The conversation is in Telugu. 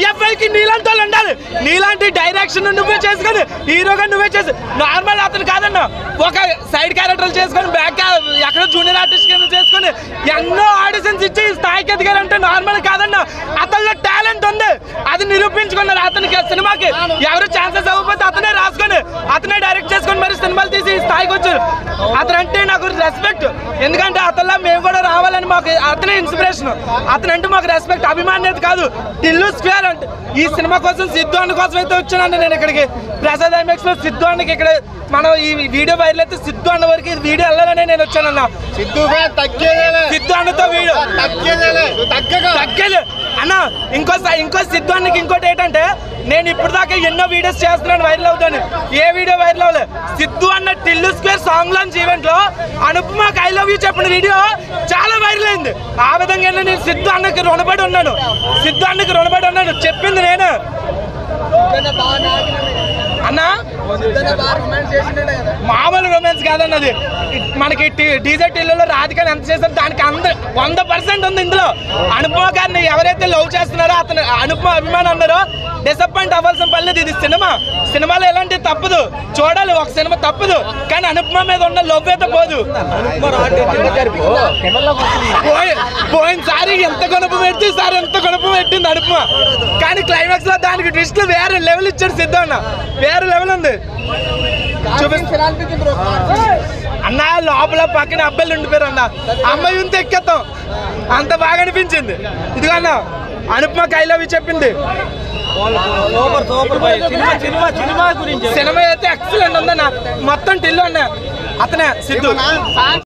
ఐఎఫ్ఐకి నీలాంటి వాళ్ళు ఉండాలి. నీలాంటి డైరెక్షన్ నువ్వే చేసుకొని హీరోగా నువ్వే చేసి నార్మల్ అతను కాదన్నా, ఒక సైడ్ క్యారెక్టర్లు చేసుకొని బ్యాక్ ఎక్కడో జూనియర్ ఆర్టిస్ట్ కింద చేసుకొని ఎన్నో ఆడిషన్స్ ఇచ్చి స్థాయికి ఎదిగారంటే నార్మల్ కాదన్నా. అతనిలో టాలెంట్ ఉంది, అది నిరూపించుకున్నారు. అతనికి సినిమాకి ఎవరు ఛాన్సెస్ అవ్వకపోతే అతనే రాసుకొని అతనే డైరెక్ట్ చేసుకొని మరి సినిమాలు తీసి స్థాయికి వచ్చారు. అతనంటే నాకు రెస్పెక్ట్, ఎందుకంటే అతనిలో మేము కూడా రావాలని మాకు అతనే ఇన్స్పిరేషన్. అతనంటే మాకు రెస్పెక్ట్, అభిమాన్యత కాదు. టిల్లు స్క్వేర్ అంటే ఈ సినిమా కోసం సిద్ధు అన్న కోసం అయితే వచ్చానండి నేను ఇక్కడికి. ప్రసాద్ ఐమాక్స్ లో సిద్ధు అన్నకి ఇక్కడ మనం ఈ వీడియో వైరల్ అయితే సిద్ధు అన్న వరకు వీడియో వెళ్ళాలని నేను వచ్చానన్నా. సిద్ధు అన్నతో వీడియో తగ్గదు అన్న. ఇంకో సిద్ధు అన్నకి ఇంకోటి ఏంటంటే, నేను ఇప్పుడు దాకా ఎన్నో వీడియోస్ చేస్తున్నాను వైరల్ అవుతాను, ఏ వీడియో వైరల్ అవ్వలేదు. సిద్ధు అన్న Tillu square song launch event లో అనుపమకి ఐ లవ్ యూ చెప్పిన వీడియో చాలా వైరల్ అయింది. ఆ విధంగా నేను సిద్ధు అన్నకి రుణపడి ఉన్నాను, చెప్పింది నేను అన్నా. మామూలు రొమాన్స్ కాదన్నది. మనకి డీజే టిల్లులో రాధికని ఎంత చేశారు దానికి 100% ఉంది ఇందులో. అనుపమ గారిని ఎవరైతే లవ్ చేస్తున్నారో అతను అనుపమ అభిమానం అన్నారో డిసప్పాయింట్ అవ్వాల్సిన పని లేదు. ఇది సినిమాలో ఎలాంటి తప్పదు, చూడాలి ఒక సినిమా తప్పదు, కానీ అనుపమ మీద ఉన్న లవ్ అయితే పోదు. పోయినసారి ఎంత గొడవ పెట్టి సార్ ఎంత గొడవ పెట్టింది అనుపమ, కానీ క్లైమాక్స్ లో దానికి ట్విస్ట్ లో వేరే లెవెల్ ఇచ్చాడు సిద్ధు అన్న, వేరే లెవెల్ ఉంది. అన్న లోపల పక్కన అబ్బాయిలు ఉండిపోయారు అన్న, అమ్మాయి ఉంటే ఎక్కేస్తాం, అంత బాగా అనిపించింది. ఇదిగో అన్న అనుపమకి ఐ లవ్ యూ చెప్పింది. సినిమా అయితే ఎక్సలెంట్ ఉందన్న, మొత్తం టిల్లు అన్న అతనే సిద్ధు.